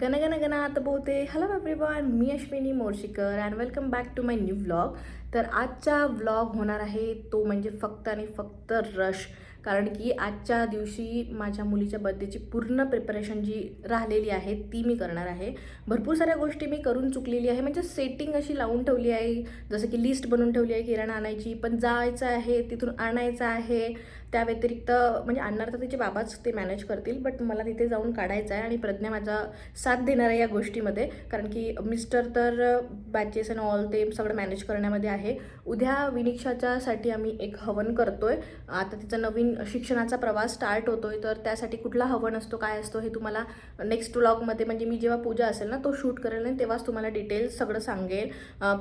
गण गण आता बोलते. हॅलो एव्हरीवन, मी Ashwini Morshikar and welcome back to my new vlog. तर आजचा व्लॉग होणार आहे तो म्हणजे फक्त आणि फक्त रश. कारण की आजच्या दिवशी माझ्या मुलीच्या बर्थडेची पूर्ण प्रिपरेशन जी राहिलेली आहे ती मी करणार आहे. भरपूर साऱ्या गोष्टी मी करून चुकलेली आहे, म्हणजे सेटिंग अशी लावून ठेवली आहे, जसं की लिस्ट बनवून ठेवली आहे किराणा आणायची, पण जायचं आहे तिथून आणायचं आहे. त्या व्यतिरिक्त म्हणजे आणणार तर तिचे बाबाच ते मॅनेज करतील, बट मला तिथे जाऊन काढायचं आहे आणि प्रज्ञा माझा साथ देणार आहे या गोष्टीमध्ये. कारण की मिस्टर तर बॅचेस अँड ऑल ते सगळं मॅनेज करण्यामध्ये आहे. उद्या विनिक्षाच्यासाठी आम्ही एक हवन करतोय. आता तिचा नवीन शिक्षणाचा प्रवास स्टार्ट होतोय, तर त्यासाठी कुठला हवन असतो काय असतो हे तुम्हाला नेक्स्ट व्लॉगमध्ये, म्हणजे मी जेव्हा पूजा असेल ना तो शूट करेल आणि तेव्हाच तुम्हाला डिटेल्स सगळं सांगेल.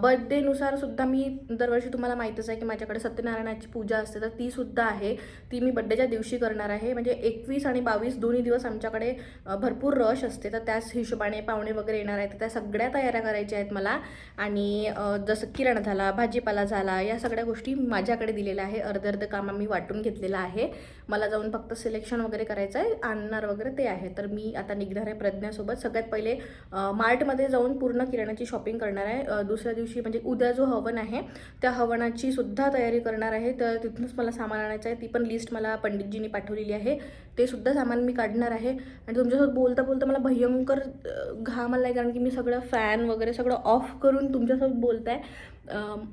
बर्थडेनुसार सुद्धा मी दरवर्षी तुम्हाला माहीतच आहे की माझ्याकडे सत्यनारायणाची पूजा असते, तर ती सुद्धा आहे. ती मी बड्डेच्या दिवशी करणार आहे. म्हणजे 21 आणि 22 दोन्ही दिवस आमच्याकडे भरपूर रश असते, तर त्याच हिशोबाने पाहुणे वगैरे येणार आहेत. त्या सगळ्या तयाऱ्या करायच्या आहेत मला. आणि जसं किराणा झाला, भाजीपाला झाला, या सगळ्या गोष्टी माझ्याकडे दिलेल्या आहे. अर्धं काम आम्ही वाटून घेतलेलं आहे. मला जाऊन फक्त सिलेक्शन वगैरे करायचं आहे, आणणार वगैरे ते आहे. तर मी आता निघणार आहे प्रज्ञासोबत. सगळ्यात पहिले मार्टमध्ये जाऊन पूर्ण किराणाची शॉपिंग करणार आहे. दुसऱ्या दिवशी म्हणजे उद्या जो हवन आहे त्या हवनाची सुद्धा तयारी करणार आहे. तर तिथूनच मला सामान आणायचं आहे. ती पण लिस्ट मला पंडितजींनी पाठवलेली आहे. ते सुद्धा सामान मी काढणार आहे. आणि तुमच्यासोबत बोलता बोलता मला भयंकर घाम आला आहे, कारण की मी सगळं फॅन वगैरे सगळं ऑफ करून तुमच्यासोबत बोलत आहे.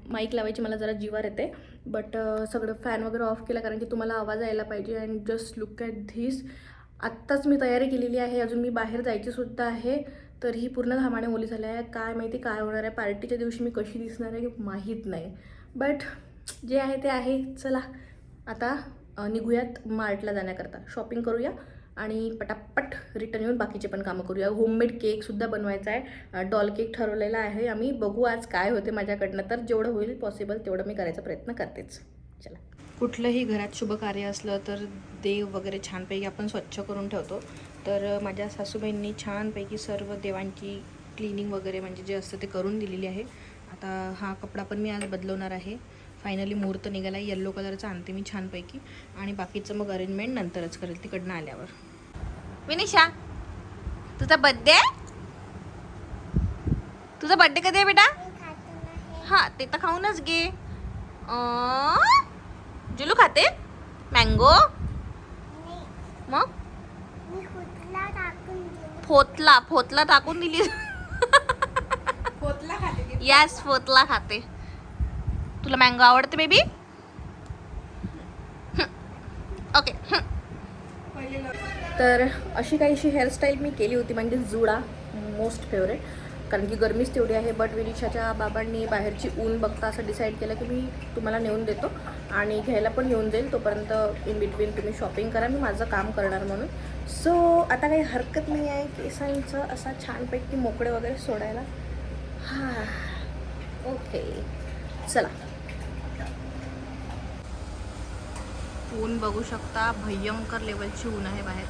माईक लावायची मला जरा जीवार येते, बट सगळं फॅन वगैरे ऑफ केला कारण की तुम्हाला आवाज यायला पाहिजे. And just look at this. आत्ताच मी तयारी केलेली आहे, अजून मी बाहेर जायचीसुद्धा आहे. तर ही पूर्ण घामाने ओली झाली आहे. काय माहिती काय होणार आहे, पार्टीच्या दिवशी मी कशी दिसणार आहे माहीत नाही, बट जे आहे ते आहे. चला आता निघूयात मार्टला जाण्याकरता. शॉपिंग करूया आणि पटापट रिटर्न येऊन बाकीचे पण कामं करूया. होममेड केकसुद्धा बनवायचा आहे. डॉल केक ठरवलेला आहे आम्ही. बघू आज काय होते माझ्याकडनं. तर जेवढं होईल पॉसिबल तेवढं मी करायचा प्रयत्न करतेच. चला. कुठलंही घरात शुभ कार्य असलं तर देव वगैरे छानपैकी आपण स्वच्छ करून ठेवतो. तर माझ्या सासूबाईंनी छानपैकी सर्व देवांची क्लिनिंग वगैरे म्हणजे जे असतं ते करून दिलेली आहे. आता हा कपडा पण मी आज बदलवणार आहे. फायनली मुहूर्त निघाला आहे. येल्लो कलरचा आणते मी छानपैकी, आणि बाकीचं मग अरेंजमेंट नंतरच करेल तिकडनं आल्यावर. विनिशा, तुझा बड्डे? तुझा बड्डे कधी आहे बेटा? हां, ते तर खाऊनच घे. जुलू खाते मँगो? मग फोतला टाकून दिली. यस, फोतला खाते. तुला मँगो आवडते बेबी? ओके. तर अशी काहीशी हेअरस्टाईल मी केली होती, म्हणजे जुडा मोस्ट फेवरेट, कारण की गरमीच तेवढी आहे. बट विनिशाच्या बाबांनी बाहेरची ऊन बघता असं डिसाईड केलं की मी तुम्हाला नेऊन देतो आणि घ्यायला पण येऊन जाईल. तोपर्यंत इन बिटवीन तुम्ही शॉपिंग करा, मी माझं काम करणार म्हणून. सो आता काही हरकत नाही आहे केसांचं असा छानपैकी मोकळे वगैरे सोडायला. हां, ओके, चला. ऊन बघू शकता, भयंकर लेवलची ऊन आहे बाहेर.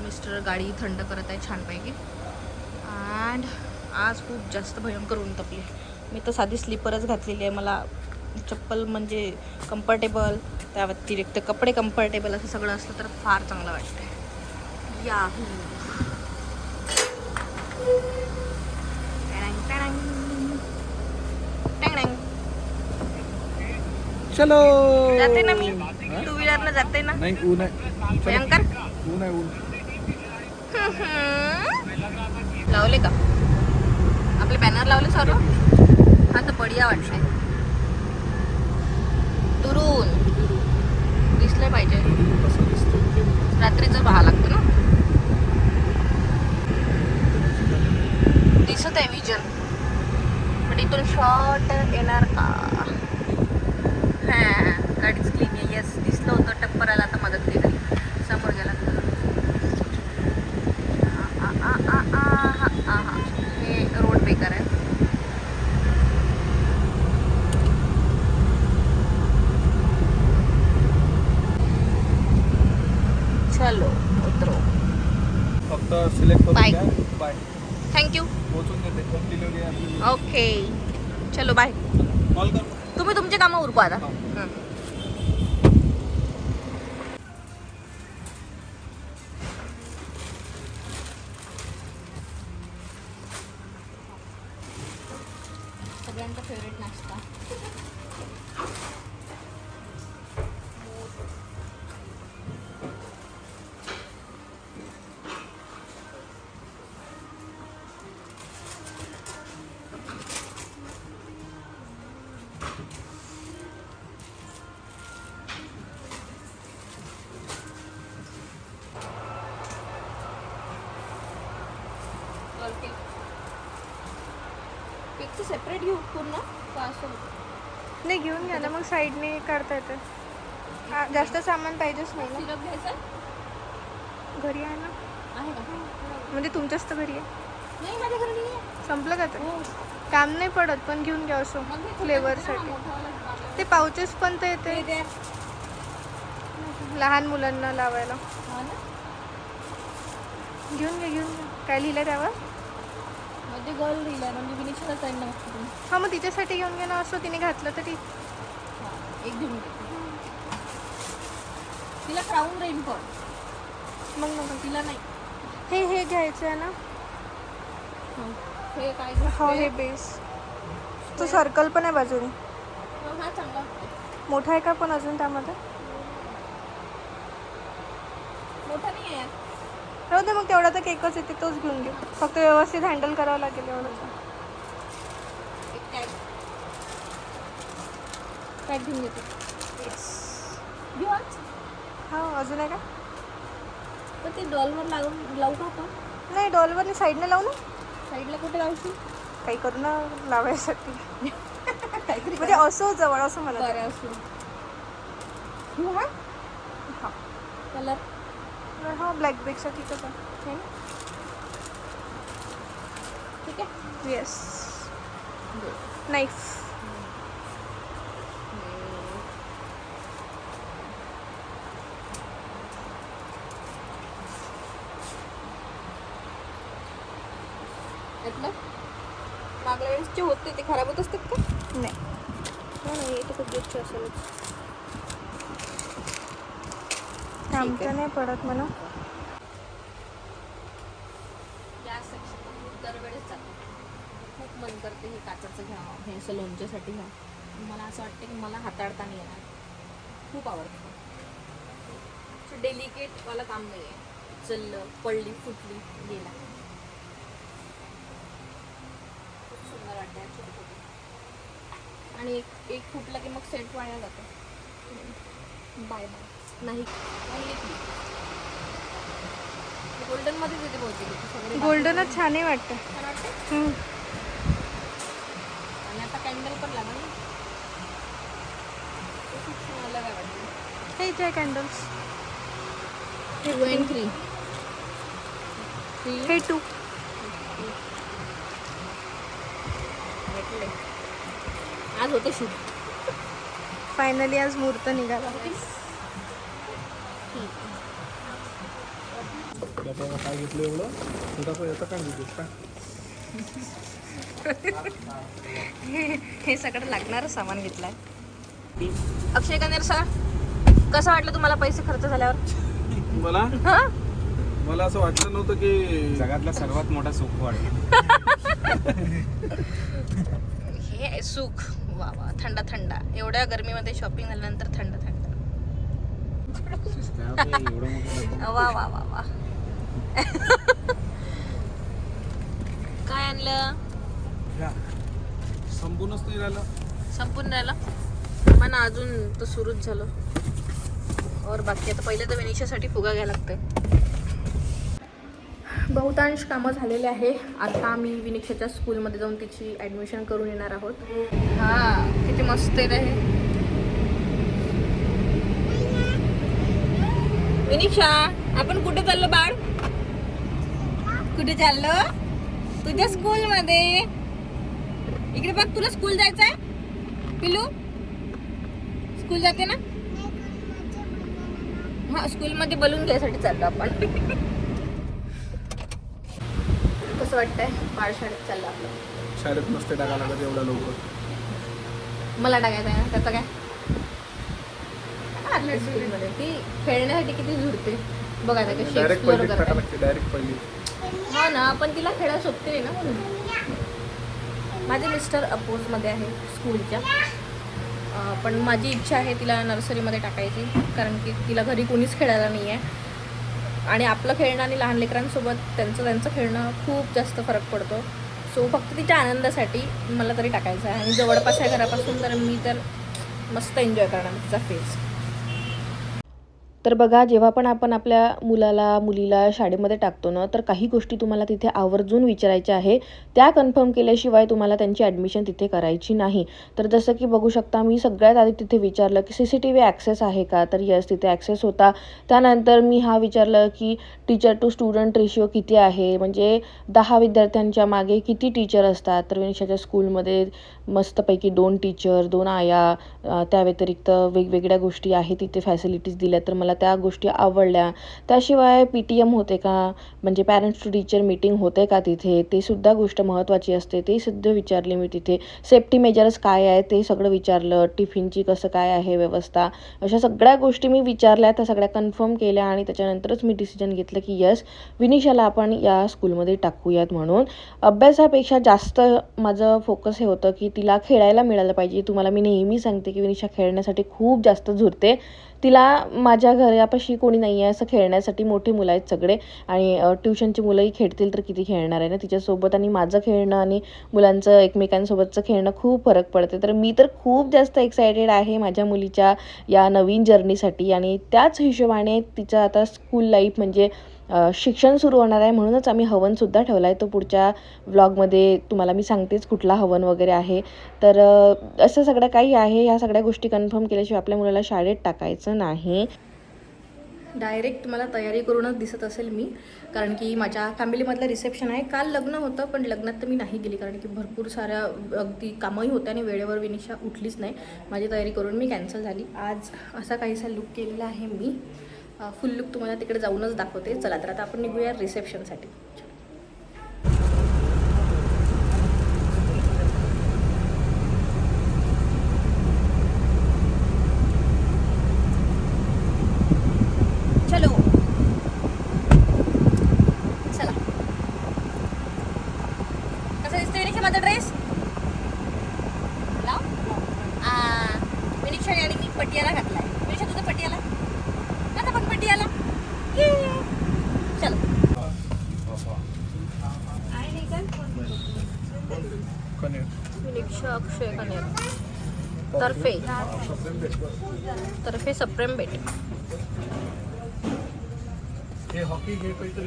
मिस्टर गाडी थंड करत आहे छानपैकी. अँड आज खूप जास्त भयंकर ऊन तपली. मी तर साधी स्लीपरच घातलेली आहे. मला चप्पल म्हणजे कम्फर्टेबल, त्या व्यतिरिक्त कपडे कम्फर्टेबल असं सगळं असलं तर फार चांगलं वाटतं. याहू. चलो जाते ना मी, टू व्हीलरनं जाते ना. नाही, ऊन आहे भयंकर ऊन आहे ऊन. लावले का आपले बॅनर लावले सर्व? हा तर बढिया वाटतंय. दुरून दिसलं पाहिजे, रात्रीचं पाहा लागतं ना. दिसत आहे विजन, पण इथून शॉर्ट येणार का? हां, गाडीच क्लीन आहे. येस, दिसलं होतं टप्पराला, आता मदत केली. समोर गेला हे रोड बेकार आहे. चलो उतरो. फक्त सिलेक्ट करून Bye. द्या. बाय. थँक्यू. पोहोचून देते, होम डिलिव्हरी आहे. ओके, चलो बाय. कॉल कर. तुम्ही तुमचे कामं उरकू आता. सगळ्यांचा फेवरेट नाश्ता. केकचं सेपरेट घेऊ पूर्ण का असं होतं? नाही घेऊन घ्या ना, मग साईडने काढता येतं. जास्त सामान पाहिजेच नाही ना. सिरप घ्यायचं घरी आहे ना, आहे का? म्हणजे तुमच्याच तर घरी आहे. नाही माझ्या घरी नाही आहे. संपलं का ते? हो. काम नाही पडत, पण घेऊन घ्या असं मग हे फ्लेवरसाठी. मोठावाला लागला. ते पाउचेस पण तर येते ते द्या. लहान मुलांना लावायला. हा ना? घेऊन घ्या. काय लिहिलं त्यावर? म्हणजे गर्ल लिहिलं म्हणजे विनिशाला जाईल ना मग तुम्ही. हा, मग तिच्यासाठी घेऊन घ्या ना, असं तिने घातलं तरी. एक घेऊन घेते. तिला क्राऊन रेन पण मग नको. तिला नाही. हे घ्यायचं आहे ना. हे काय हो, हे बेस. तो सर्कल पण आहे बाजूने. हा चांगला वाटतो. मोठा आहे का पण अजून त्यामध्ये? मोठा नाही आहे यार. राहू दे मग, तेवढा तर केकच येते, तोच घेऊन घेऊ. फक्त व्यवस्थित हँडल करावं लागेल एवढंच. एक टॅग टॅग घेऊन घेते. घेऊ आज. हा, अजून आहे का? पण ते डॉलवर लावू का आपण? नाही, डॉलवरनी साईडने लावू ना. साईडला कुठे लावशील? काही करू ना लावायसाठी. काहीतरी म्हणजे असो जवळ, असं मला. बरं असू. घेऊ हा हा. कलर. हा, ब्लॅकपेक्षा ठीकच आहे. ठीक आहे. येस. नाईफ. यातलं मागल्या वेळेस जे होते ते खराब होत असतात का? नाही, नाही ते खूप दिवसचे असेल. आमचं नाही पडत मला. या सेक्शन दरवेळेस जातो. खूप मन करते हे काचाचं घ्यावं, हे असं लोणच्यासाठी घ्या. मला असं वाटतं की मला हाताळता नाही येणार. खूप आवडतं. डेलिकेटवाला काम नाही आहे. चललं, पडली, फुटली, गेला. खूप सुंदर वाटतं छोटे छोटे. आणि एक फुटला की मग सेट वाया जातो. Bye bye. नाही गोल्डन मध्ये येते बहुतेक. गोल्डनच छान आहे वाटतं. छान वाटतं. आणि आता कॅन्डल पण लागल ना. ते खूप छान अलग आहे वाटतं. हे इथे कॅन्डल्स. हे 2 and 3. हे 2. भेटले. आज होते शूट. फायनली आज मुहूर्त निघाला. काय घेतलं एवढं थोडासा याचा काय घेतलं काय? हे सगळं लागणारं सामान घेतलंय. अक्षय कनेर सर, कसं वाटलं तुम्हाला पैसे खर्च झाल्यावर? मला असं वाटलं नव्हतं की जगातला सर्वात मोठा सुख वाटलं. हे सुख. वा वा, थंड थंड. एवढ्या गरमीमध्ये शॉपिंग झाल्यानंतर थंड थंड. एवढं मोठं वा वा वा वा. काय आणलं? संपूनच नाही राहिलं. संपून राहिलं पण अजून तर सुरूच झालं. और बाकी आता पहिले तर विनिशासाठी फुगा घ्यायला लागतंय. बहुतांश कामं झालेले आहे. आता आम्ही विनिशाच्या स्कूलमध्ये जाऊन तिची ॲडमिशन करून येणार आहोत. हा, किती मस्त आहे रे हे. विनिशा, आपण कुठे चाललो बाळ? कुठे चाललो? तुझ्या स्कूलमध्ये. इकडे बघ, तुला स्कूल जायचं आहे पिलू? स्कूल जाते ना? हा, स्कूलमध्ये बलून घ्यायसाठी चाललो आपण. कसं वाटतंय बाळ शाळेत चाललं आपलं? शाळेत नसते टाकायला लागत एवढ्या लवकर. मला टाकायचं आहे ना, त्याचं काय? आपल्या स्कूलमध्ये ती खेळण्यासाठी किती झुरते बघा. आता कशी डायरेक्ट एक्सप्लोर पहिली टाकायला करते. लागते, डायरेक्ट पहिली. हो ना, पण तिला खेळा सोपते ना म्हणून. माझे मिस्टर अपोजमध्ये आहे स्कूलच्या, पण माझी इच्छा आहे तिला नर्सरीमध्ये टाकायची, कारण की तिला घरी कोणीच खेळायला नाही आहे आणि आपलं खेळणं आणि लहान लेकरांसोबत त्यांचं खेळणं खूप जास्त फरक पडतो. सो फक्त तिच्या आनंदासाठी मला तरी टाकायचं आहे आणि जवळपास आहे घरापासून, तर मी तर मस्त एन्जॉय करणार तिचा फेज. तर बघा, जेव्हा पण आपण आपल्या मुलीला शाळेमध्ये टाकतो ना, तर काही गोष्टी तुम्हाला तिथे आवर्जून विचारायच्या आहे. त्या कन्फर्म केल्याशिवाय तुम्हाला त्यांची ॲडमिशन तिथे करायची नाही. तर जसं की बघू शकता, मी सगळ्यात आधी तिथे विचारलं की CCTV ॲक्सेस आहे का, तर यस तिथे ॲक्सेस होता. त्यानंतर मी विचारलं की टीचर टू स्टुडंट रेशिओ किती आहे, म्हणजे 10 विद्यार्थ्यांच्या मागे किती टीचर असतात. तर विनिशाच्या स्कूलमध्ये मस्तपैकी 2 टीचर, 2 आया, त्या व्यतिरिक्त वेगवेगळ्या गोष्टी आहेत तिथे फॅसिलिटीज दिल्या, तर मला त्या गोष्टी आवडल्या. त्याशिवाय PTM होते का, म्हणजे पॅरेंट्स टू टीचर मीटिंग होते का तिथे, ते सुद्धा गोष्ट महत्त्वाची असते, ते सुद्धा विचारली मी तिथे. सेफ्टी मेजर्स काय आहे ते सगळं विचारलं. टिफिनची कसं काय आहे व्यवस्था, अशा सगळ्या गोष्टी मी विचारल्या, त्या सगळ्या कन्फर्म केल्या आणि त्याच्यानंतरच मी डिसिजन घेतलं की यस, विनिशाला आपण या स्कूलमध्ये टाकूयात म्हणून. अभ्यासापेक्षा जास्त माझं फोकस हे होतं की तिला खेळायला मिळालं पाहिजे. तुम्हाला मी नेहमी सांगते की विनिशा खेळण्यासाठी खूप जास्त झुरते. तिला माझ्या घरापाशी कोणी नाही आहे असं खेळण्यासाठी, मोठे मुलं आहेत सगळे आणि ट्युशनची मुलंही खेळतील तर किती खेळणार आहे ना तिच्यासोबत. आणि माझं खेळणं आणि मुलांचं एकमेकांसोबतचं खेळणं खूप फरक पडते. तर मी तर खूप जास्त एक्सायटेड आहे माझ्या मुलीच्या या नवीन जर्नीसाठी. आणि त्याच हिशोबाने तिचं आता स्कूल लाईफ म्हणजे शिक्षण सुरू होणार आहे, म्हणूनच आम्ही हवनसुद्धा ठेवला आहे. तो पुढच्या व्लॉगमध्ये तुम्हाला मी सांगतेच कुठला हवन वगैरे आहे. तर असं सगळं काही आहे. ह्या सगळ्या गोष्टी कन्फर्म केल्याशिवाय आपल्या मुलाला शाळेत टाकायचं नाही. डायरेक्ट तुम्हाला तयारी करूनच दिसत असेल मी, कारण की माझ्या फॅमिलीमधलं रिसेप्शन आहे. काल लग्न होतं, पण लग्नात तर मी नाही गेली, कारण की भरपूर साऱ्या अगदी कामही होत्या आणि वेळेवर विनिशा उठलीच नाही. माझी तयारी करून मी कॅन्सल झाली. आज असा काहीसा लुक केलेला आहे मी. फुल लुक तुम्हाला तिकडे जाऊनच दाखवते. चला तर आता आपण निघूया रिसेप्शनसाठी. चलो चला. कसा दिसतोय विनिशा माझा ड्रेस? लाव. विनिशा आणि मी पटियाला घातलाय. विनिशा तुझा पटियाला आता पण पटियाला. चल. विनिशा अक्षय कनेर तर्फे सप्रेम बेट.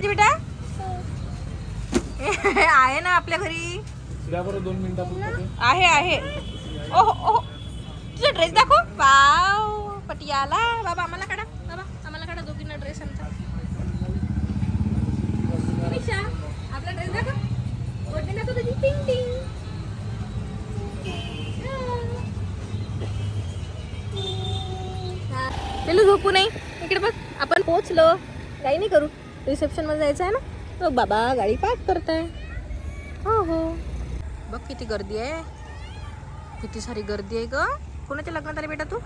बेटा आहे ना आपल्या घरी. 2 मिनिटं आहे. ओहो ओहो, तुझा ड्रेस दाखव. वाव, पटियाला. बाबा आम्हाला काढा दोघींना ड्रेस आमचा. विनिशा आपला ड्रेस दाखव. ओढणी दाखव तुझी. टिंग टिंग. पिलू झोपू नाही. इकडे बघ, आपण पोहोचलो. काही नाही करू, रिसेप्शनमध्ये जायचं आहे ना. तो बाबा गाडी पार्क करताय. हो बघ किती गर्दी आहे, किती सारी गर्दी आहे ग. कोणाच्या लग्नात आली बेटा तू?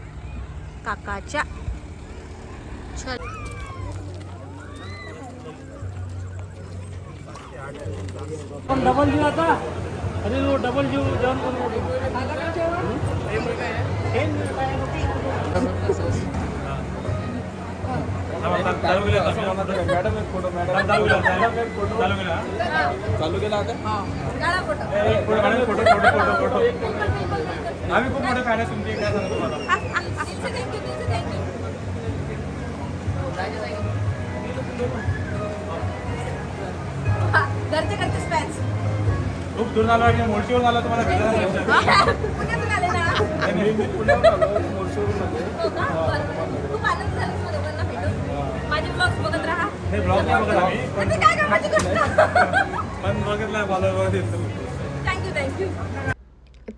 काकाच्या. चल. डबल जीव आता. अरे वो डबल जीव चालू केला आता. आम्ही खूप मोठे फॅन आहे तुमचे. काय सांगतो तुम्हाला. घरचे फॅन्स. खूप दूर आलो आणि मोर्शीवरून आलो तुम्हाला भेटायला. पुण्यातून आले ना. पुण्यावरून आलो मोर्शीवरून आले. खूप आनंद झाला तुम्हाला दोघांना भेटून. माझे ब्लॉग्स बघत राहा. हे ब्लॉग नाही बघत आम्ही, पण काय कामाची गोष्ट. पण बघितलं फॉलोवर देतो. थँक्यू.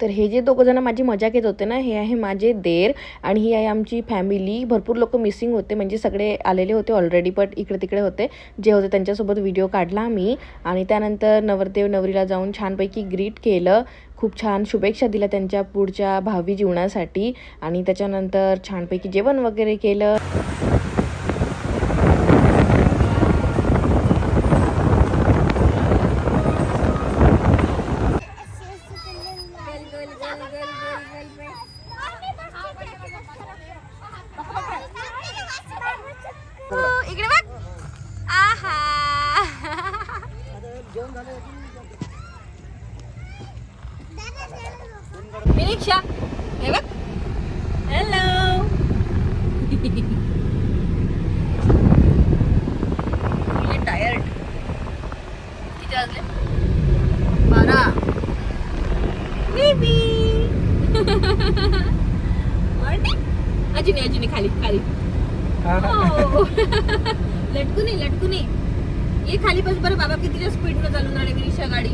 तर हे जे दोघं जण माझी मजा घेत होते ना, हे आहे माझे देर आणि ही आहे आमची फॅमिली. भरपूर लोक मिसिंग होते, म्हणजे सगळे आलेले होते ऑलरेडी, बट इकडे तिकडे होते. जे होते त्यांच्यासोबत व्हिडिओ काढला मी. आणि त्यानंतर नवरदेव नवरीला जाऊन छानपैकी ग्रीट केलं. खूप छान शुभेच्छा दिल्या त्यांच्या पुढच्या भावी जीवनासाठी. आणि त्याच्यानंतर छानपैकी जेवण वगैरे केलं. विनिक्षा हे बघ. हॅलो. टायर्ड. किती वाजले? 12. बेबी. अजून खाली खाली. लटकू नये. ये खाली बस बरं. बाबा कितीच्या स्पीडनं चालून राहिले विनिक्षा गाडी.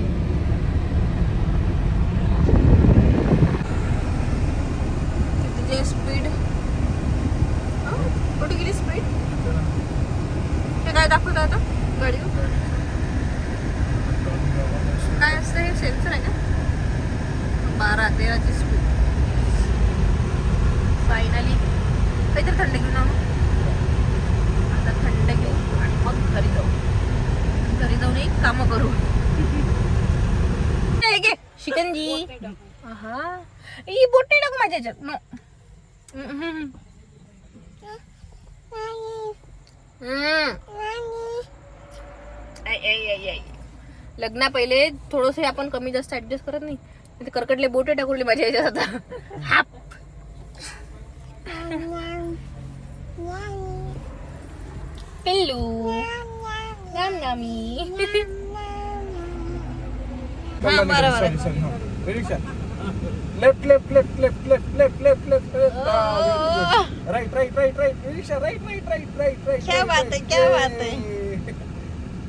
कितीची स्पीड? कुठे गेली स्पीड? ते काय दाखवत आता गाडीवर? काय असतं हे? सेन्सर आहे का? 12-13ची स्पीड. फायनली काहीतरी थंड घेऊन आणू. आता थंड घेऊ आणि मग घरी जाऊन एक कामं करू. घे शिकंजी. हा ही बोट नाही टाकू माझ्या ह्याच्यात. नो. लग्ना पहिले थोडस आपण कमी जास्त ऍडजस्ट करत नाही. ते करकटले बोटे टाकले माझ्या ह्याच्यात आता. हाप. पिल्लू नामी. हा बरोबर. Left left left left left left left left right right right right rickshaw right right right right right. क्या बात है, क्या बात है.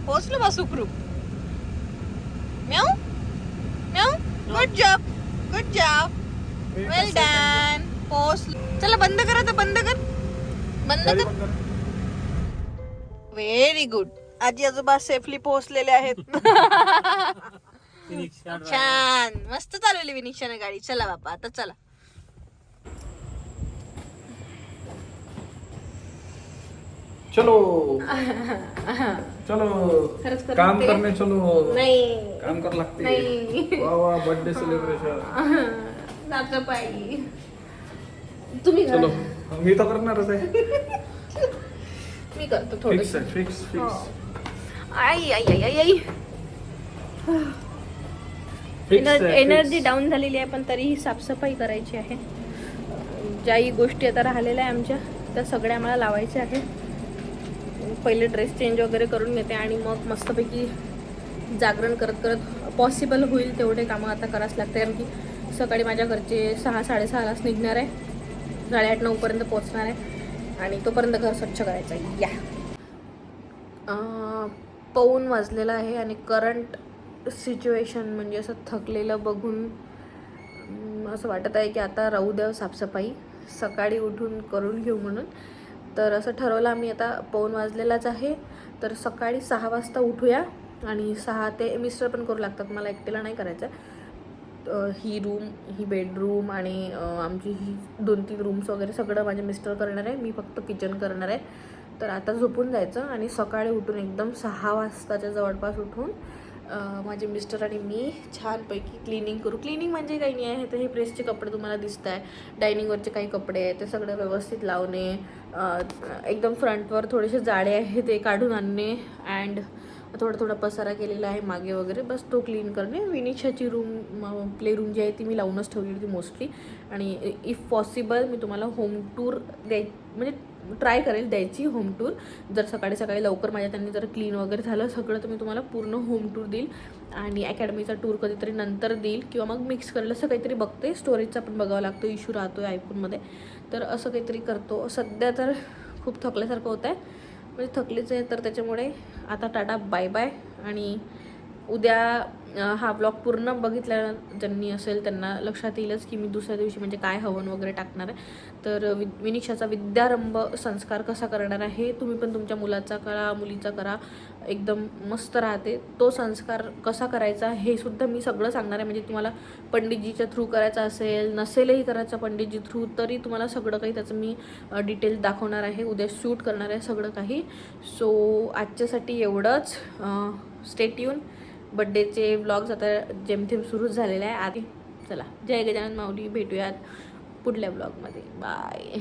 पोचलो बा सुखरूप. म्याऊ म्याऊ. Good job. Well done. पोचलो. चला बंद करा. तर बंद कर. Very good. आजी आजोबा सेफली पोहोचलेले आहेत. छान मस्त चालवली विनिक्षाने गाडी. चला बापा आता चला. चलो चलो खरंच करू काम ते? करने चलो. नाही काम कर लागते. नाही. वाह वाह बर्थडे सेलिब्रेशन. साफसफाई तुम्ही चलो करा. मी तर करणारच आहे. मी करतो फिक्स थोडं. आहे fix fix I I I I I. Fix आहे, एनर्जी फिक्स. डाऊन झालेली आहे पण तरीही साफसफाई करायची आहे. ज्याही गोष्टी आता राहिलेल्या आहे आमच्या त्या सगळ्या आम्हाला लावायच्या आहे. पहिले ड्रेस चेंज वगैरे करून घेते आणि मग मस्तपैकी जागरण करत करत पॉसिबल होईल तेवढे कामं आता करावंच लागते. कारण की सकाळी माझ्या घरचे 6-6:30लाच निघणार आहे. 8:30-9पर्यंत पोहोचणार आहे आणि तोपर्यंत घर स्वच्छ करायचं आहे. या 1:15 वाजलेला आहे आणि करंट सिच्युएशन म्हणजे असं थकलेलं बघून असं वाटत आहे की आता राहू द्या साफसफाई. सकाळी उठून करून घेऊ म्हणून. तर असं ठरवलं आम्ही. आता 1:15 वाजलेलाच आहे तर सकाळी 6 वाजता उठूया. आणि 6 ते मिस्टर पण करू लागतात. मला एकटीला नाही करायचं. ही रूम, ही बेडरूम आणि आमची ही 2-3 रूम्स वगैरे सगळं माझे मिस्टर करणार आहे. मी फक्त किचन करणार आहे. तर आता झोपून जायचं आणि सकाळी उठून एकदम 6 वाजताच्या जवळपास उठून माझे मिस्टर आणि मी छानपैकी क्लिनिंग करू. क्लिनिंग म्हणजे काही नाही आहे. तर हे प्रेसचे कपडे तुम्हाला दिसत आहे. डायनिंगवरचे काही कपडे आहेत ते सगळं व्यवस्थित लावणे. एकदम फ्रंटवर थोडेसे जाळे आहे ते काढून आणणे. अँड थोडा पसारा केलेला आहे मागे वगैरे. बस तो क्लीन करणे. विनिक्षाची रूम प्ले रूम जी आहे ती मी लावूनच ठेवली होती मोस्टली. आणि इफ पॉसिबल मी तुम्हाला होम टूर म्हणजे ट्राय करेल द्यायची होम टूर. जर सकाळी लवकर माझ्या त्यांनी जर क्लीन वगैरे झालं सगळं तर मी तुम्हाला पूर्ण होम टूर देईल. आणि अकॅडमीचा टूर कधीतरी नंतर देईल किंवा मग मिक्स करेल. असं काहीतरी बघते. स्टोरेजचा पण बघावं लागतो. इश्यू राहतो आहे आयफोनमध्ये. तर असं काहीतरी करतो. सध्या तर खूप थकल्यासारखं होत आहे. म्हणजे थकलीच आहे. तर त्याच्यामुळे आता टाटा बाय बाय. आणि उद्या हा ब्लॉग पूर्ण बघितल्या ज्यांनी असेल त्यांना लक्षात येईलच की मी दुसऱ्या दिवशी म्हणजे काय हवन वगैरे टाकणार आहे. तर विनिक्षाचा विद्यारंभ संस्कार कसा करणार आहे. तुम्ही पण तुमच्या मुलाचा करा, मुलीचा करा. एकदम मस्त राहते. तो संस्कार कसा करायचा हे सुद्धा मी सगळं सांगणार आहे. म्हणजे तुम्हाला पंडितजीच्या थ्रू करायचा असेल, नसेलही करायचा पंडितजी थ्रू, तरी तुम्हाला सगळं काही त्याचं मी डिटेल्स दाखवणार आहे. उद्या शूट करणार आहे सगळं काही. सो आजच्यासाठी एवढंच. Stay tune. बड्डेचे व्लॉग्स आता जेमतेम सुरूच झालेले आहे आधी. चला जय गजानन माऊली. भेटूयात पुढल्या ब्लॉगमध्ये. बाय.